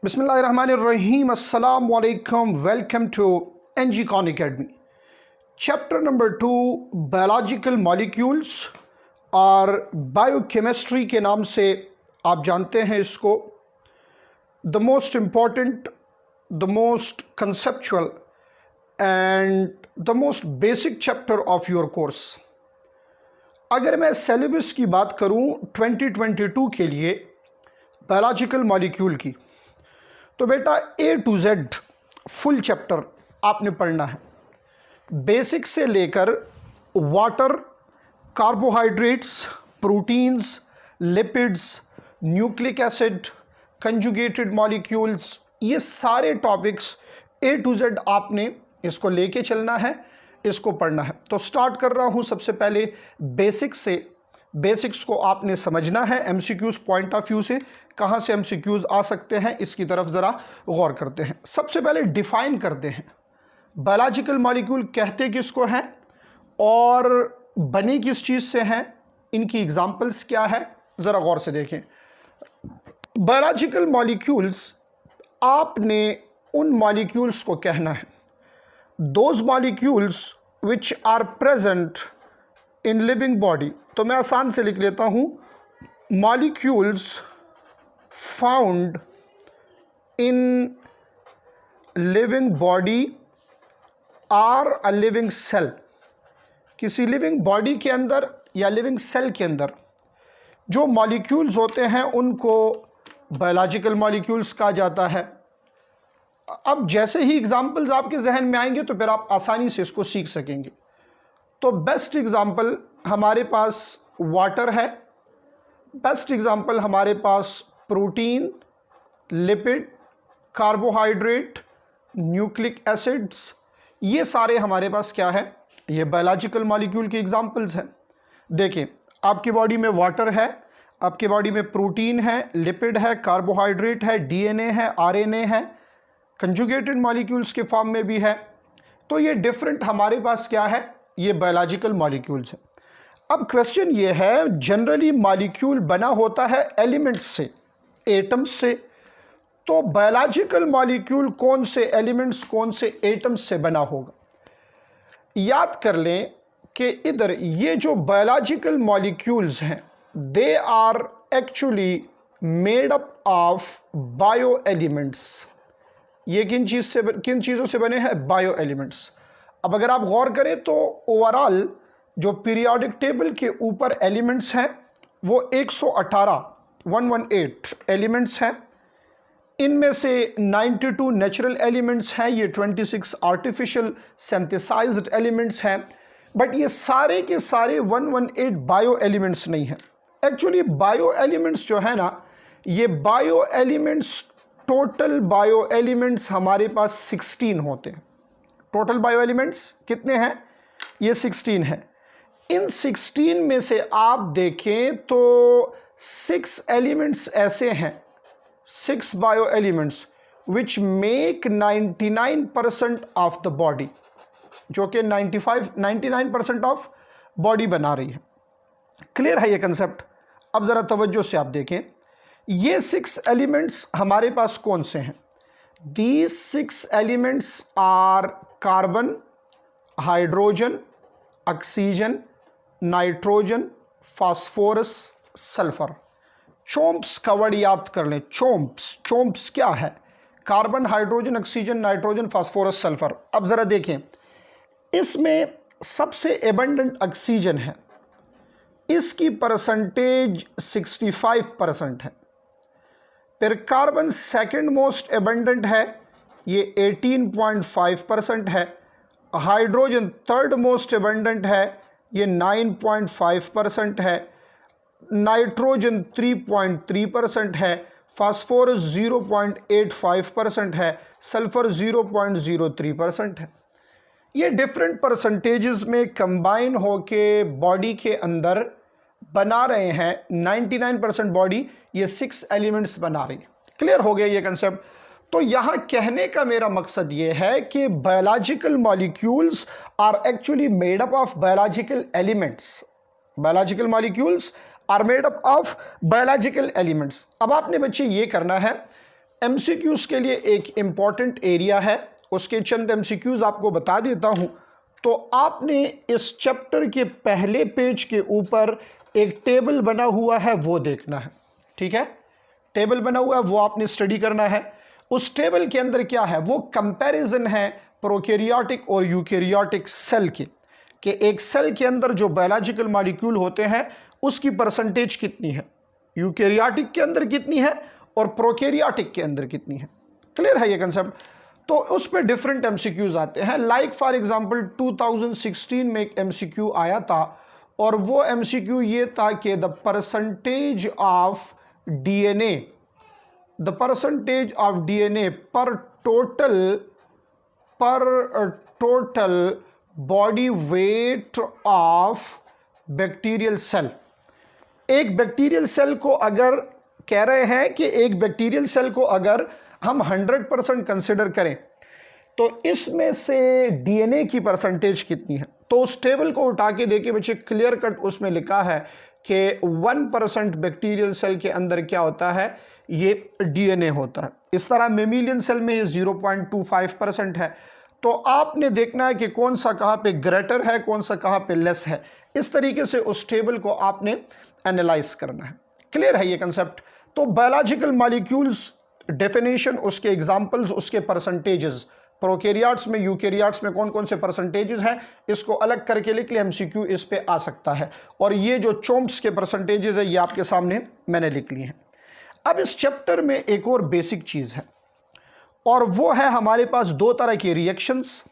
Bismillahirrahmanirrahim. Assalamu alaikum. Welcome to NG Khan Academy. Chapter number 2 Biological Molecules और Biochemistry के नाम से आप जानते हैं इसको. The most important, the most conceptual and the most basic chapter of your course. अगर मैं सिलेबस की बात करूं 2022 के लिए बायोलॉजिकल मॉलिक्यूल की, तो बेटा A to Z full chapter आपने पढ़ना है. बेसिक से लेकर water, carbohydrates, proteins, lipids, nucleic acid, conjugated molecules, ये सारे टॉपिक्स A to Z आपने इसको लेके चलना है, इसको पढ़ना है. तो स्टार्ट कर रहा हूँ सबसे पहले बेसिक्स से. बेसिक्स को आपने समझना है एमसीक्यूज पॉइंट ऑफ व्यू से. कहाँ से एमसीक्यूज आ सकते हैं इसकी तरफ ज़रा गौर करते हैं. सबसे पहले डिफाइन करते हैं बायोलॉजिकल मॉलिक्यूल कहते किसको हैं और बने किस चीज़ से हैं, इनकी एग्जांपल्स क्या है, ज़रा गौर से देखें. बायोलॉजिकल मॉलिक्यूल्स, आपने उन मॉलिक्यूल्स को कहना है those molecules which are present in living body. तो मैं आसान से लिख लेता हूँ, molecules found in living body are a living cell. किसी लिविंग बॉडी के अंदर या लिविंग सेल के अंदर जो मॉलिक्यूल्स होते हैं उनको बायोलॉजिकल मॉलिक्यूल्स कहा जाता है. अब जैसे ही एग्जाम्पल्स आपके जहन में आएंगे तो फिर आप आसानी से इसको सीख सकेंगे. तो बेस्ट एग्जाम्पल हमारे पास वाटर है, बेस्ट एग्जाम्पल हमारे पास protein, lipid, carbohydrate, nucleic acids, ये सारे हमारे पास क्या है, ये बायोलॉजिकल मॉलिक्यूल के एग्जाम्पल्स हैं. देखें, आपकी बॉडी में वाटर है, आपकी बॉडी में प्रोटीन है, लिपिड है, कार्बोहाइड्रेट है, डीएनए है, आरएनए है, कंजुगेटेड मॉलिक्यूल्स के फॉर्म में भी है. तो ये डिफरेंट हमारे पास क्या है, ये बायोलॉजिकल मॉलिक्यूल्स है. अब क्वेश्चन ये है, जनरली मॉलिक्यूल बना होता है एलिमेंट्स से, एटम्स से. तो बायोलॉजिकल मॉलिक्यूल कौन से एलिमेंट्स, कौन से एटम्स से बना होगा. याद कर लें कि इधर ये जो बायोलॉजिकल मॉलिक्यूल्स हैं they are actually made up of bio elements. ये किन चीज़ों से बने हैं, बायो एलिमेंट्स. अब अगर आप गौर करें तो ओवरऑल जो पीरियोडिक टेबल के ऊपर एलिमेंट्स हैं वो 118 एलिमेंट्स हैं. इनमें से 92 नेचुरल एलिमेंट्स हैं, ये 26 आर्टिफिशियल सिंथेसाइज्ड एलिमेंट्स हैं. बट ये सारे के सारे 118 बायो एलिमेंट्स नहीं हैं. एक्चुअली बायो एलिमेंट्स जो है ना, ये bio elements, total bio elements हमारे पास 16 होते हैं. टोटल बायो एलिमेंट्स कितने हैं, ये 16 हैं. इन 16 में से आप देखें तो 6 एलिमेंट्स ऐसे हैं, 6 bio elements which make 99% of the body, जो कि 99% ऑफ बॉडी बना रही है. क्लियर है ये कंसेप्ट. अब ज़रा तवज्जो से आप देखें, ये 6 एलिमेंट्स हमारे पास कौन से हैं. These 6 elements are carbon, hydrogen, oxygen, nitrogen, phosphorus, sulphur. Chomps का वर्ड याद कर लें. चोम्प्स क्या है, carbon, hydrogen, oxygen, nitrogen, phosphorus, sulphur. अब ज़रा देखें, इसमें सबसे एबंडेंट ऑक्सीजन है, इसकी परसेंटेज 65% है. फिर कार्बन सेकंड मोस्ट एबंडेंट है, ये 18.5% है. हाइड्रोजन थर्ड मोस्ट एबंडेंट है, ये 9.5% है. नाइट्रोजन 3.3% है. फास्फोरस 0.85% है. सल्फर 0.03% है. ये डिफरेंट परसेंटेजेस में कंबाइन होके बॉडी के अंदर बना रहे हैं 99% बॉडी, ये 6 एलिमेंट्स बना रही है. क्लियर हो गया ये कंसेप्ट. तो यहाँ कहने का मेरा मकसद ये है कि biological molecules are actually made up of biological elements. Biological molecules are made up of biological elements. अब आपने बच्चे ये करना है, एमसीक्यूज़ के लिए एक इम्पॉर्टेंट एरिया है, उसके चंद एमसीक्यूज़ आपको बता देता हूँ। तो आपने इस चैप्टर के पहले पेज के ऊपर एक टेबल बना हुआ है वो देखना है, ठीक है। टेबल बना हुआ है वो आपने स्टडी करना है। उस टेबल के अंदर क्या है, वो कंपैरिजन है प्रोकैरियोटिक और यूकैरियोटिक सेल के, कि एक सेल के अंदर जो बायोलॉजिकल मॉलिक्यूल होते हैं उसकी परसेंटेज कितनी है, यूकैरियोटिक के अंदर कितनी है और प्रोकैरियोटिक के अंदर कितनी है। क्लियर है ये कंसेप्ट। तो उस पर डिफरेंट एमसीक्यूज आते हैं। लाइक फॉर एग्जांपल 2016 में एक एमसीक्यू आया था और वो एमसीक्यू ये था कि the percentage of DNA per total body weight of bacterial cell. एक बैक्टीरियल सेल को अगर कह रहे हैं कि एक बैक्टीरियल सेल को अगर हम 100% कंसिडर करें तो इसमें से डीएनए की परसेंटेज कितनी है। तो उस टेबल को उठा के देखिए बच्चे, क्लियर कट उसमें लिखा है कि 1% बैक्टीरियल सेल के अंदर क्या होता है, ये डीएनए होता है। इस तरह मेमिलियन सेल में ये 0.25% है। तो आपने देखना है कि कौन सा कहाँ पे ग्रेटर है, कौन सा कहाँ पे लेस है। इस तरीके से उस टेबल को आपने एनालाइज करना है। क्लियर है ये कंसेप्ट। तो बायोलॉजिकल मॉलिक्यूल्स डेफिनेशन, उसके एग्जांपल्स, उसके परसेंटेजेस, प्रोकैरियोट्स में यूकैरियोट्स में कौन कौन से परसेंटेजेस हैं, इसको अलग करके लिख लिया, एमसीक्यू इस पे आ सकता है। और ये जो चोम्प्स के परसेंटेजेस है ये आपके सामने मैंने लिख लिए हैं। अब इस चैप्टर में एक और बेसिक चीज़ है और वो है हमारे पास दो तरह के रिएक्शंस।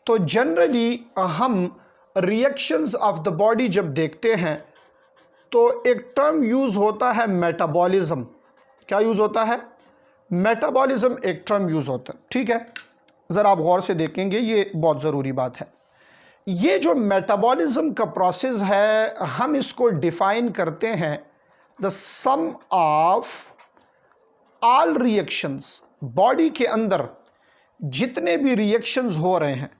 तो जनरली हम रिएक्शंस ऑफ द बॉडी जब देखते हैं तो एक टर्म यूज़ होता है मेटाबॉलिज्म। क्या यूज़ होता है, मेटाबॉलिज्म एक टर्म यूज़ होता है, ठीक है। ज़रा आप गौर से देखेंगे, ये बहुत ज़रूरी बात है। ये जो मेटाबॉलिज्म का प्रोसेस है हम इसको डिफाइन करते हैं the sum of all reactions. Body के अंदर जितने भी रिएक्शंस हो रहे हैं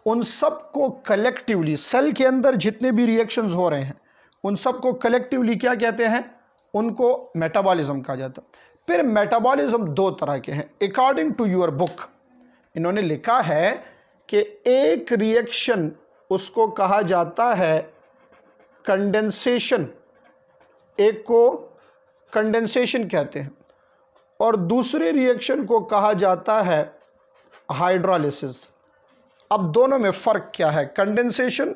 उन सब को कलेक्टिवली, सेल के अंदर जितने भी रिएक्शंस हो रहे हैं उन सब को कलेक्टिवली क्या कहते हैं, उनको मेटाबॉलिज्म कहा जाता है। फिर मेटाबॉलिज्म दो तरह के हैं अकॉर्डिंग टू योर बुक। इन्होंने लिखा है कि एक रिएक्शन उसको कहा जाता है कंडेंसेशन, एक को कंडेंसेशन कहते हैं और दूसरे रिएक्शन को कहा जाता है हाइड्रोलिसिस। अब दोनों में फ़र्क क्या है, कंडेंसेशन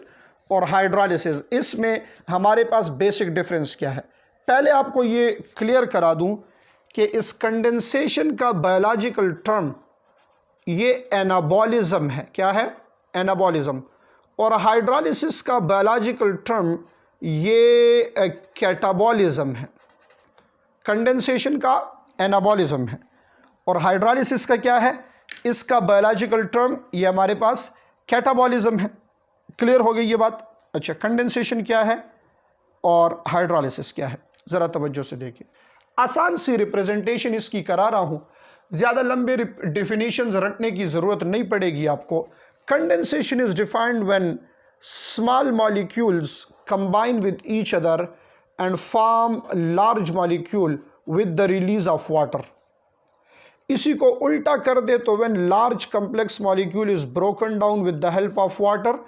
और हाइड्रोलिसिस, इसमें हमारे पास बेसिक डिफरेंस क्या है। पहले आपको ये क्लियर करा दूं कि इस कंडेंसेशन का बायोलॉजिकल टर्म ये एनाबॉलिज्म है। क्या है, एनाबॉलिज्म। और हाइड्रोलिसिस का बायोलॉजिकल टर्म ये कैटाबॉलिज्म है। कंडेंसेशन का एनाबॉलिज्म है और हाइड्रोलिसिस का क्या है, इसका बायोलॉजिकल टर्म ये हमारे पास कैटाबॉलिज्म है। क्लियर हो गई ये बात। अच्छा, कंडेंसेशन क्या है और हाइड्रोलिसिस क्या है, ज़रा तवज्जो से देखिए। आसान सी रिप्रेजेंटेशन इसकी करा रहा हूँ, ज़्यादा लंबे डिफिनीशंस रटने की ज़रूरत नहीं पड़ेगी आपको। Condensation is defined when small molecules combine with each other and form large molecule with the release of water. इसी को उल्टा कर दे तो when large complex molecule is broken down with the help of water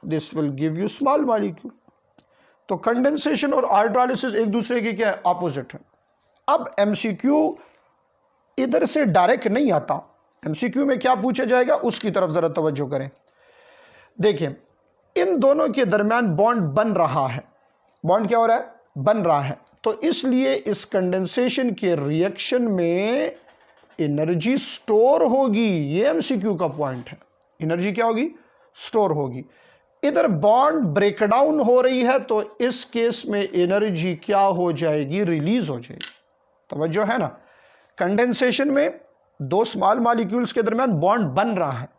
this will give you small molecule. तो condensation और hydrolysis एक दूसरे के क्या ऑपोजिट है। अब एमसीक्यू इधर से डायरेक्ट नहीं आता, एमसीक्यू में क्या पूछा जाएगा उसकी तरफ जरा तवज्जो करें। देखिए, इन दोनों के दरमियान बॉन्ड बन रहा है। बॉन्ड क्या हो रहा है, बन रहा है। तो इसलिए इस कंडेंसेशन के रिएक्शन में एनर्जी स्टोर होगी। ये एमसीक्यू का पॉइंट है, एनर्जी क्या होगी, स्टोर होगी। इधर बॉन्ड ब्रेकडाउन हो रही है तो इस केस में एनर्जी क्या हो जाएगी, रिलीज हो जाएगी। तवज्जो है ना। कंडेंसेशन में दो स्मॉल मॉलिक्यूल्स के दरमियान बॉन्ड बन रहा है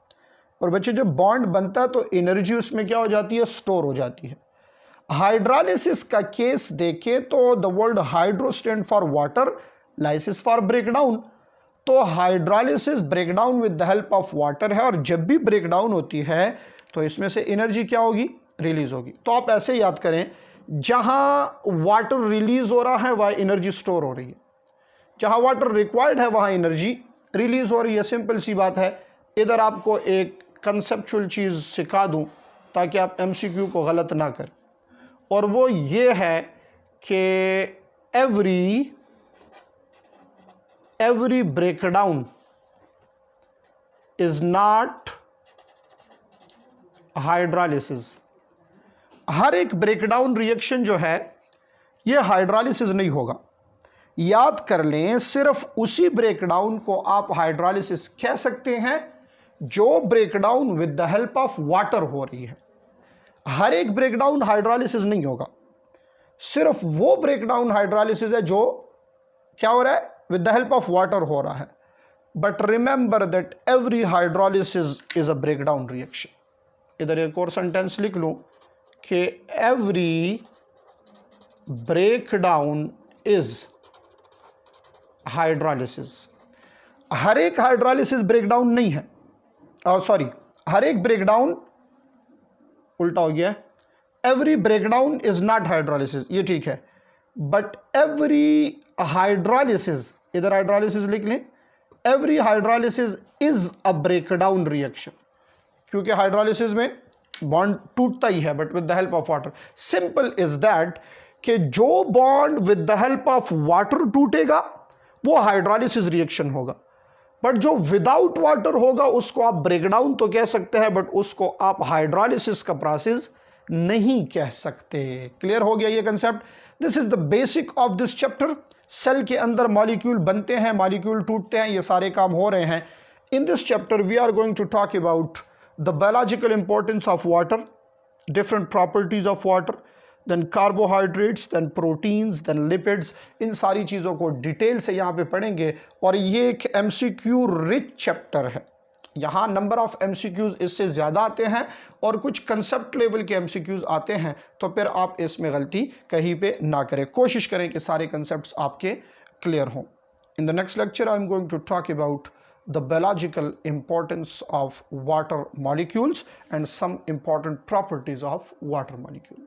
और बच्चे जब बॉन्ड बनता है तो एनर्जी उसमें क्या हो जाती है, स्टोर हो जाती है। हाइड्रोलिसिस का केस देखें तो the word hydro stand for water, lysis for breakdown. तो hydrolysis breakdown with the help of water है और जब भी ब्रेकडाउन होती है तो इसमें से एनर्जी क्या होगी, रिलीज होगी। तो आप ऐसे याद करें, जहां वाटर रिलीज हो रहा है वह एनर्जी स्टोर हो रही है, जहाँ वाटर रिक्वायर्ड है वहाँ एनर्जी रिलीज हो रही है। सिंपल सी बात है। इधर आपको एक कंसेप्चुअल चीज़ सिखा दूँ ताकि आप एमसीक्यू को गलत ना करें, और वो ये है कि every breakdown is not hydrolysis. हर एक ब्रेकडाउन रिएक्शन जो है ये हाइड्रोलिसिस नहीं होगा। याद कर लें, सिर्फ उसी ब्रेकडाउन को आप हाइड्रोलिसिस कह सकते हैं जो breakdown with the help of water हो रही है। हर एक ब्रेकडाउन हाइड्रोलिसिस नहीं होगा, सिर्फ वो ब्रेकडाउन हाइड्रोलिसिस है जो क्या हो रहा है, with the help of water हो रहा है। But remember that every hydrolysis is a breakdown reaction. इधर एक और सेंटेंस लिख लूं कि एवरी ब्रेकडाउन इज हाइड्रोलिसिस। हर एक हाइड्रोलिसिस ब्रेकडाउन नहीं है, सॉरी, हर एक ब्रेकडाउन, उल्टा हो गया, every breakdown is not hydrolysis, ये ठीक है। बट एवरी हाइड्रोलिसिस, इधर हाइड्रोलिसिस लिख लें, every hydrolysis is a breakdown reaction, क्योंकि हाइड्रोलिसिस में बॉन्ड टूटता ही है but with the help of water. Simple is that कि जो bond with the help of water टूटेगा वो हाइड्रोलिसिस रिएक्शन होगा, बट जो विदाउट वाटर होगा उसको आप ब्रेकडाउन तो कह सकते हैं बट उसको आप हाइड्रोलिसिस का प्रोसेस नहीं कह सकते। क्लियर हो गया ये concept? This is the basic of this chapter. Cell के अंदर मॉलिक्यूल बनते हैं, मॉलिक्यूल टूटते हैं, ये सारे काम हो रहे हैं। In this chapter we are going to talk about the biological importance of water, different properties of water, then carbohydrates, then proteins, then lipids। इन सारी चीज़ों को डिटेल से यहाँ पे पढ़ेंगे और ये एक MCQ रिच चैप्टर है। यहाँ नंबर ऑफ MCQs इससे ज़्यादा आते हैं और कुछ कंसेप्ट लेवल के MCQs आते हैं, तो फिर आप इसमें गलती कहीं पे ना करें। कोशिश करें कि सारे कंसेप्ट्स आपके क्लियर हों। In the next lecture I am going to talk about the biological importance of water molecules and some important properties of water molecule.